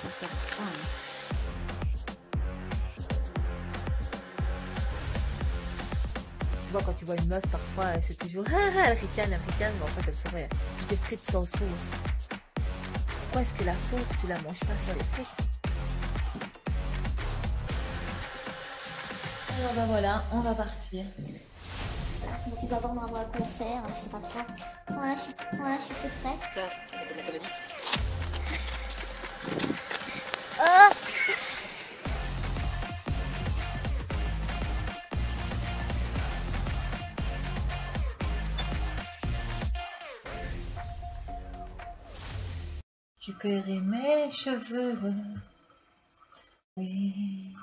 s'appelle Swan. Tu vois, quand tu vois une meuf, parfois, c'est toujours elle ricane, mais en fait, elle serait des frites sans sauce. Pourquoi est-ce que la sauce, tu la manges pas sur les frites? Alors bah voilà, on va partir. Donc il doit vendre un concert, je sais pas trop. Voilà, je suis toute prête. Ça, c'est de la comédie. Oh, Récupérer mes cheveux. Oui.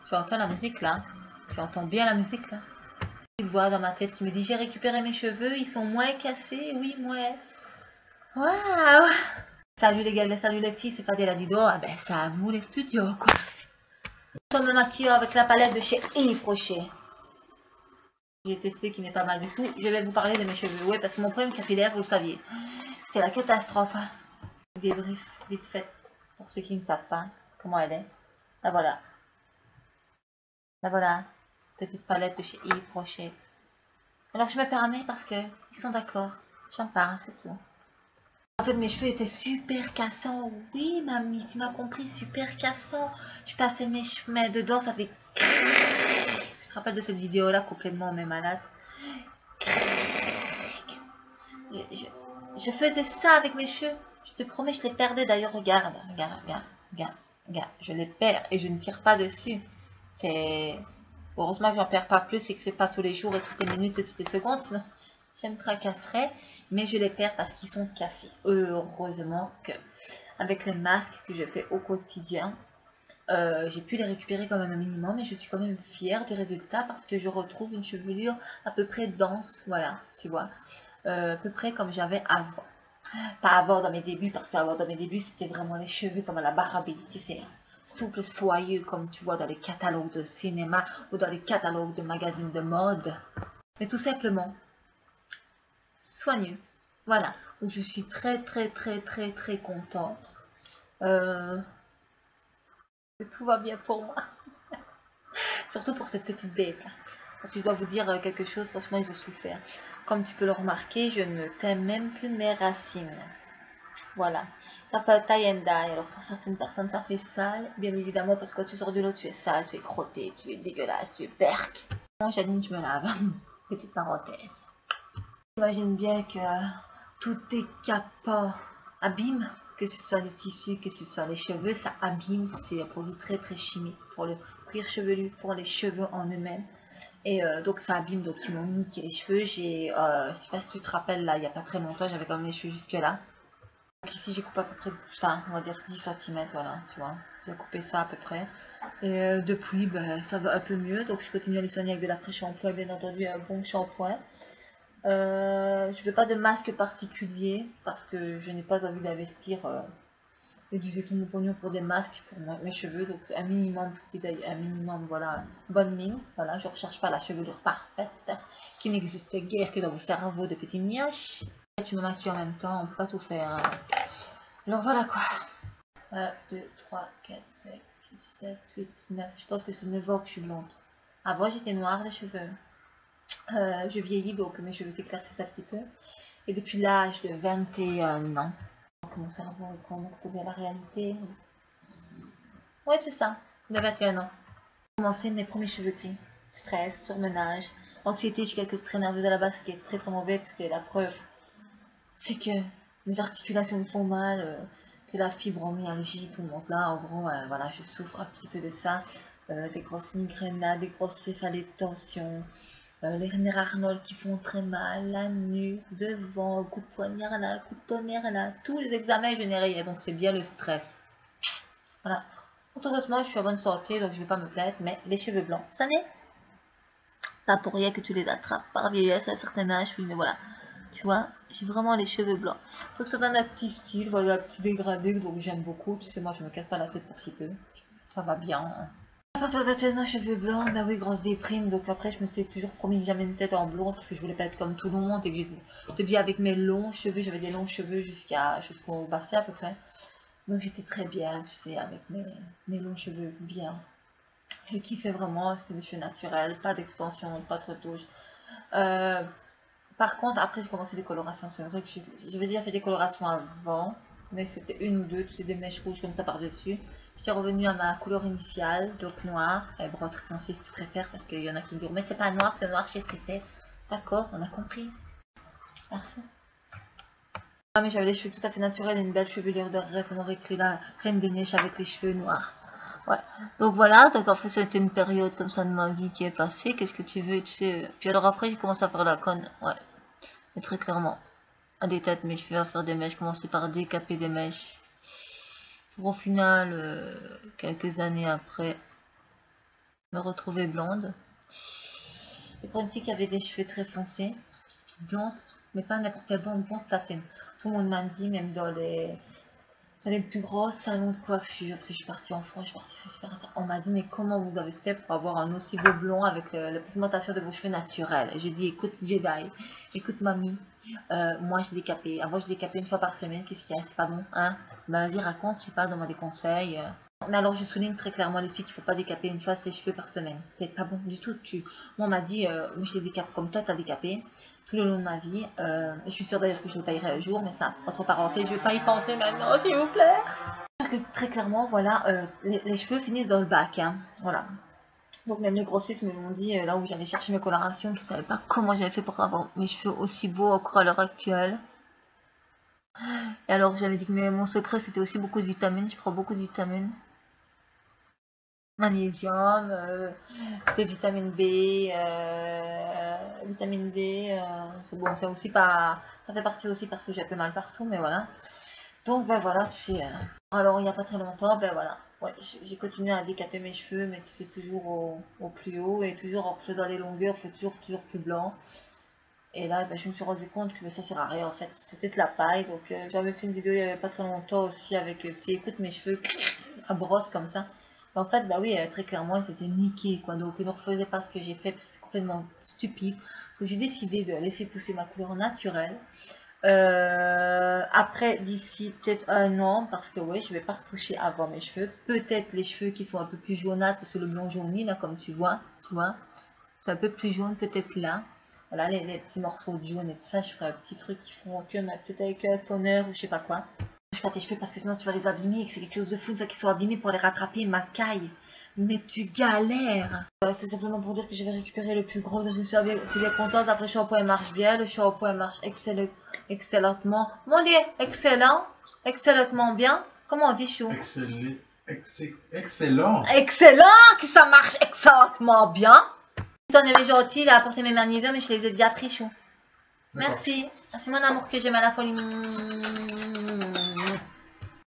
Tu entends la musique là? Tu entends bien la musique là? Une voix dans ma tête qui me dit j'ai récupéré mes cheveux, ils sont moins cassés, oui, moins. Waouh! Salut les gars, salut les filles, c'est Fadela Dido. Ah ben, c'est à vous les studios quoi. Je me maquille avec la palette de chez Yves Rocher. J'ai testé qui n'est pas mal du tout. Je vais vous parler de mes cheveux. Oui, parce que mon problème capillaire, vous le saviez, c'était la catastrophe. Débrief vite fait pour ceux qui ne savent pas comment elle est. La voilà. La voilà. Petite palette de chez Yves Rocher. Alors je me permets parce que ils sont d'accord. J'en parle, c'est tout. En fait, mes cheveux étaient super cassants. Oui, mamie, tu m'as compris, super cassants. Je passais mes cheveux dedans, ça fait... Je te rappelle de cette vidéo-là, complètement mais malade. Je faisais ça avec mes cheveux. Je te promets, je les perdais. D'ailleurs, regarde, regarde, regarde, regarde, regarde. Je les perds et je ne tire pas dessus. C'est... Heureusement que j'en perds pas plus et que c'est pas tous les jours et toutes les minutes et toutes les secondes. Sinon, je me tracasserais. Mais je les perds parce qu'ils sont cassés. Heureusement que, avec les masques que je fais au quotidien, j'ai pu les récupérer quand même un minimum. Et je suis quand même fière du résultat parce que je retrouve une chevelure à peu près dense. Voilà, tu vois. À peu près comme j'avais avant. Pas avant dans mes débuts, parce qu'avant dans mes débuts, c'était vraiment les cheveux comme à la Barbie, tu sais. Souple, soyeux, comme tu vois dans les catalogues de cinéma ou dans les catalogues de magazines de mode. Mais tout simplement, soigneux. Voilà. Donc je suis très contente. Que tout va bien pour moi. Surtout pour cette petite bête là. Parce que je dois vous dire quelque chose, franchement ils ont souffert. Comme tu peux le remarquer, je ne t'aime même plus mes racines. Voilà, ça fait tie and die. Alors pour certaines personnes ça fait sale, bien évidemment, parce que quand tu sors de l'eau tu es sale, tu es crotté, tu es dégueulasse, tu es berque. Bon, Janine, je me lave. Petite parenthèse. J'imagine bien que tout est capot abîme, que ce soit les tissus, que ce soit les cheveux, ça abîme. C'est un produit très chimique pour le cuir chevelu, pour les cheveux en eux-mêmes. Et donc ça abîme, donc ils m'ont niqué les cheveux. Je sais pas si tu te rappelles, là, il n'y a pas très longtemps, j'avais quand même les cheveux jusque là. Donc ici j'ai coupé à peu près ça, on va dire 10 cm, voilà, tu vois. J'ai coupé ça à peu près. Et depuis, ben, ça va un peu mieux. Donc je continue à les soigner avec de l'après-shampoing, bien entendu, un bon shampoing. Je ne veux pas de masque particulier parce que je n'ai pas envie d'investir et d'user tout mon pognon pour des masques pour mes cheveux. Donc c'est un minimum pour qu'ils aient un minimum, voilà, bonne mine. Voilà, je ne recherche pas la chevelure parfaite qui n'existe guère que dans vos cerveaux de petits mioches. Tu me maquilles en même temps, on peut pas tout faire. Hein. Alors voilà quoi. 1, 2, 3, 4, 5, 6, 7, 8, 9. Je pense que c'est 9 ans que je suis blonde. Avant j'étais noire les cheveux. Je vieillis donc mes cheveux s'éclaircissent un petit peu. Et depuis l'âge de 21 ans, que mon cerveau est connecté à la réalité. Ouais c'est ça, de 21 ans. J'ai commencé mes premiers cheveux gris. Stress, surmenage, anxiété, je suis quelqu'un de très nerveuse à la base, ce qui est très mauvais parce que la preuve, c'est que mes articulations me font mal, que la fibromyalgie, tout le monde là, en gros, voilà, je souffre un petit peu de ça. Des grosses migraines là, des grosses céphalées de tension, les nerfs Arnold qui font très mal, la nuque, devant, coup de poignard là, coup de tonnerre là, tous les examens je n'ai rien, donc c'est bien le stress. Voilà. Heureusement, je suis en bonne santé, donc je ne vais pas me plaindre, mais les cheveux blancs, ça n'est pas pour rien que tu les attrapes par vieillesse à un certain âge, oui, mais voilà. Tu vois, j'ai vraiment les cheveux blancs. Donc ça donne un petit style, voilà, un petit dégradé, donc j'aime beaucoup. Tu sais, moi je me casse pas la tête pour si peu. Ça va bien. À partir de maintenant, cheveux blancs, bah oui, grosse déprime. Donc après, je m'étais toujours promis de jamais une tête en blonde parce que je voulais pas être comme tout le monde et que j'étais bien avec mes longs cheveux. J'avais des longs cheveux jusqu'au bassin à peu près. Donc j'étais très bien, tu sais, avec mes longs cheveux bien. Je kiffais vraiment, c'est des cheveux naturels, pas d'extension, pas de retouche. Euh, Par contre, après j'ai commencé des colorations, c'est vrai que j'avais déjà fait des colorations avant, mais c'était une ou deux, tu sais, des mèches rouges comme ça par-dessus. J'étais revenue à ma couleur initiale, donc noir, et brun très foncé si tu préfères, parce qu'il y en a qui me disent, mais c'est pas noir, c'est noir, je sais ce que c'est. D'accord, on a compris. Merci. Ah, mais j'avais les cheveux tout à fait naturels et une belle chevelure de rêve, on aurait cru la reine des neiges avec les cheveux noirs. Ouais. Donc voilà, donc en fait c'était une période comme ça de ma vie qui est passée, qu'est-ce que tu veux, tu sais. Puis alors après j'ai commencé à faire la conne, ouais, mais très clairement. À des têtes mes cheveux, à faire des mèches, commencer par décaper des mèches. Pour au final, quelques années après, me retrouver blonde. Et pour une fille qui avait des cheveux très foncés, blonde, mais pas n'importe quelle blonde platine. Tout le monde m'a dit, même dans les plus gros salons de coiffure, parce que je suis partie en France, je suis partie super intéressante. On m'a dit, mais comment vous avez fait pour avoir un aussi beau blond avec la pigmentation de vos cheveux naturels? J'ai dit, écoute Jedi, écoute mamie, moi je décapé. Avant je décapais une fois par semaine, qu'est-ce qu'il y a? C'est pas bon, hein? Bah, vas-y, raconte, je sais pas, donne-moi des conseils. Mais alors je souligne très clairement les filles qu'il faut pas décaper une fois ses cheveux par semaine. C'est pas bon du tout. Moi on m'a dit, moi je les décape comme toi, t'as décapé tout le long de ma vie. Je suis sûre d'ailleurs que je le payerai un jour, mais ça, entre parenthèses, je vais pas y penser maintenant, s'il vous plaît. Très clairement, voilà, les cheveux finissent dans le bac, hein, voilà. Donc même les grossistes me l'ont dit, là où j'allais chercher mes colorations, qu'ils ne savaient pas comment j'avais fait pour avoir mes cheveux aussi beaux encore à l'heure actuelle. Et alors j'avais dit que mon secret c'était aussi beaucoup de vitamines, je prends beaucoup de vitamines. Magnésium, de vitamine B, vitamine D, c'est bon, c'est aussi pas, ça fait partie aussi parce que j'ai un peu mal partout, mais voilà. Donc ben voilà, tu sais, alors il n'y a pas très longtemps, ben voilà, ouais, j'ai continué à décaper mes cheveux, mais c'est toujours au plus haut, et toujours en faisant les longueurs, fait toujours plus blanc. Et là, ben, je me suis rendu compte que ça sert à rien en fait, c'était de la paille, donc j'avais fait une vidéo il n'y avait pas très longtemps aussi avec, tu sais, écoute mes cheveux à brosse comme ça. En fait, bah oui, très clairement, c'était niqué, quoi. Donc, ne refaisais pas ce que j'ai fait, parce que c'est complètement stupide. Donc, j'ai décidé de laisser pousser ma couleur naturelle. Après, d'ici peut-être un an, parce que ouais, je vais pas retoucher avant mes cheveux. Peut-être les cheveux qui sont un peu plus jaunâtres, parce que le blond jauni, là, comme tu vois, c'est un peu plus jaune, peut-être là. Voilà, les petits morceaux de jaune et tout ça, je ferai un petit truc qui font que, peut-être avec un toner ou je sais pas quoi. Pas tes cheveux parce que sinon tu vas les abîmer et que c'est quelque chose de fou une fois qu'ils sont abîmés pour les rattraper, ma caille. Mais tu galères. C'est simplement pour dire que je vais récupérer le plus gros de tout ça. C'est bien contente. Après, le shampoing marche bien. Le shampoing marche excellemment. Mon dieu, excellent. Excellemment bien. Comment on dit, chou? Excellent. Excellent, que ça marche excellemment bien. Ton aimé gentil, il a apporté mes magnésiums et je les ai déjà pris, chou. Merci. Merci mon amour que j'aime à la folie.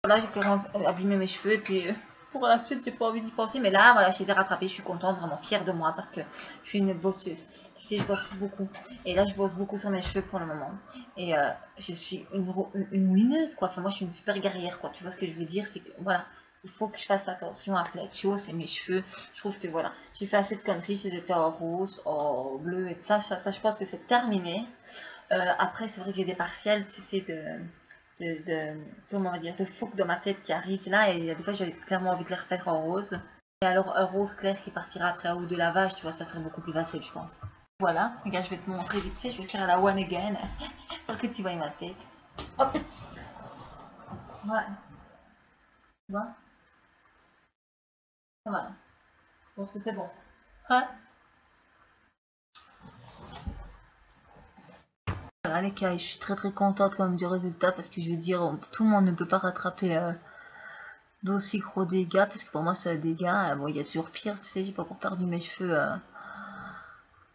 Voilà, j'ai abîmé mes cheveux et puis pour la suite j'ai pas envie d'y penser, mais là voilà, je les ai rattrapés, je suis contente, vraiment fière de moi parce que je suis une bosseuse, tu sais, je bosse beaucoup et là je bosse beaucoup sur mes cheveux pour le moment et je suis une winneuse quoi, enfin moi je suis une super guerrière quoi, tu vois ce que je veux dire, c'est que voilà, il faut que je fasse attention à plein de choses et mes cheveux, je trouve que voilà, j'ai fait assez de conneries, j'étais en rose, en bleu et tout ça, je pense que c'est terminé. Après c'est vrai que j'ai des partiels, tu sais, comment on va dire, de fougue dans ma tête qui arrive là et des fois j'avais clairement envie de les refaire en rose. Et alors un rose clair qui partira après un ou deux lavages, tu vois, ça serait beaucoup plus facile je pense. Voilà, regarde, je vais te montrer vite fait, je vais faire la one again pour que tu vois ma tête. Hop. Voilà. Tu vois? Voilà. Je pense que c'est bon. Hein? Voilà les gars, je suis très contente quand même du résultat parce que je veux dire, tout le monde ne peut pas rattraper d'aussi gros dégâts parce que pour moi c'est un dégât. Bon, il y a toujours pire, tu sais, j'ai pas encore perdu mes cheveux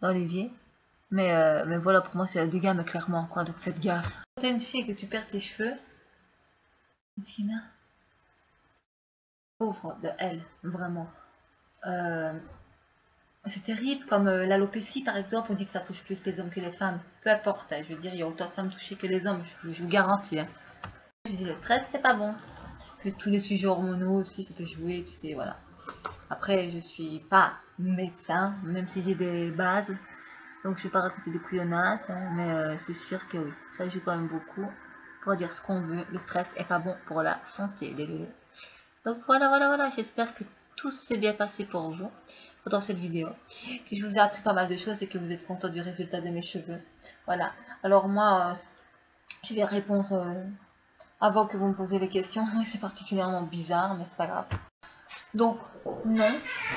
dans l'évier. Mais voilà, pour moi c'est un dégât, mais clairement quoi, donc faites gaffe. Quand t'es une fille et que tu perds tes cheveux, Sina, pauvre de elle, vraiment. C'est terrible, comme l'alopécie par exemple, on dit que ça touche plus les hommes que les femmes. Peu importe, hein, je veux dire, il y a autant de femmes touchées que les hommes, je vous garantis. Hein. Je dis le stress c'est pas bon. Que tous les sujets hormonaux aussi, ça peut jouer, tu sais, voilà. Après, je suis pas médecin, même si j'ai des bases, donc je vais pas raconter des couillonnades, hein, mais c'est sûr que oui, ça joue quand même beaucoup. pour dire ce qu'on veut. Le stress est pas bon pour la santé, les loulous. Donc voilà. J'espère que tout s'est bien passé pour vous dans cette vidéo. Que je vous ai appris pas mal de choses et que vous êtes content du résultat de mes cheveux. Voilà. Alors moi, je vais répondre avant que vous me posez les questions. C'est particulièrement bizarre, mais c'est pas grave. Donc, non,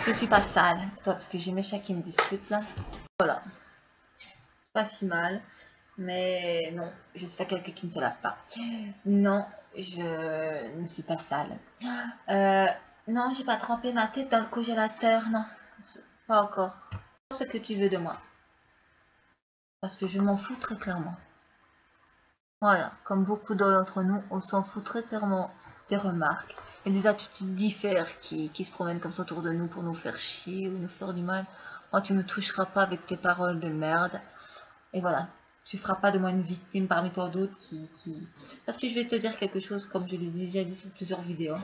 je suis pas sale. Attends, parce que j'ai mes chats qui me discutent là. Voilà. C'est pas si mal. Mais non, je suis pas quelqu'un qui ne se lave pas. Non, je ne suis pas sale. Non, j'ai pas trempé ma tête dans le congélateur. Non, pas encore. Ce que tu veux de moi. Parce que je m'en fous très clairement. Voilà, comme beaucoup d'entre nous, on s'en fout très clairement des remarques et des attitudes différentes qui se promènent comme ça autour de nous pour nous faire chier ou nous faire du mal. Moi, tu me toucheras pas avec tes paroles de merde. Et voilà, tu feras pas de moi une victime parmi tant d'autres Parce que je vais te dire quelque chose, comme je l'ai déjà dit sur plusieurs vidéos.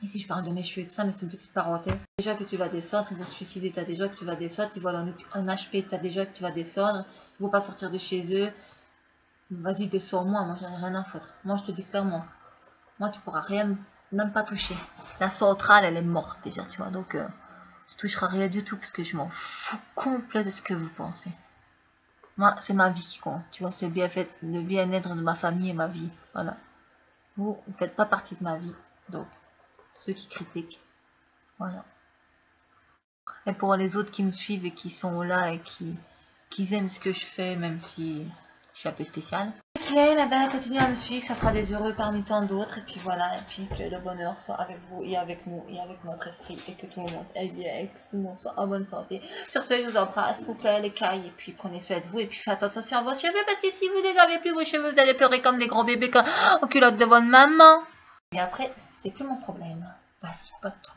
Ici, je parle de mes cheveux et tout ça, mais c'est une petite parenthèse. Déjà que tu vas descendre, ils vont se suicider, tu as déjà que tu vas descendre, ils vont aller en HP, tu as déjà que tu vas descendre, ils vont pas sortir de chez eux. Vas-y, descends-moi, moi j'en ai rien à foutre. Moi je te dis clairement, moi tu pourras rien, même pas toucher. La centrale elle est morte déjà, tu vois, donc tu toucheras rien du tout parce que je m'en fous complet de ce que vous pensez. Moi c'est ma vie qui compte, tu vois, c'est le bien-être de ma famille et ma vie, voilà. Vous ne faites pas partie de ma vie, donc ceux qui critiquent, voilà. Et pour les autres qui me suivent et qui sont là et qui aiment ce que je fais, même si je suis un peu spéciale. Ok, mais ben continuez à me suivre, ça fera des heureux parmi tant d'autres, et puis voilà, et puis que le bonheur soit avec vous et avec nous et avec notre esprit, et que tout le monde aille bien, et que tout le monde soit en bonne santé. Sur ce, je vous embrasse, s'il vous plaît, les cailles, et puis prenez soin de vous, et puis faites attention à vos cheveux, parce que si vous les avez plus, vos cheveux, vous allez pleurer comme des gros bébés en culotte de votre maman. Et après, c'est plus mon problème. Vas-y, pas de trop.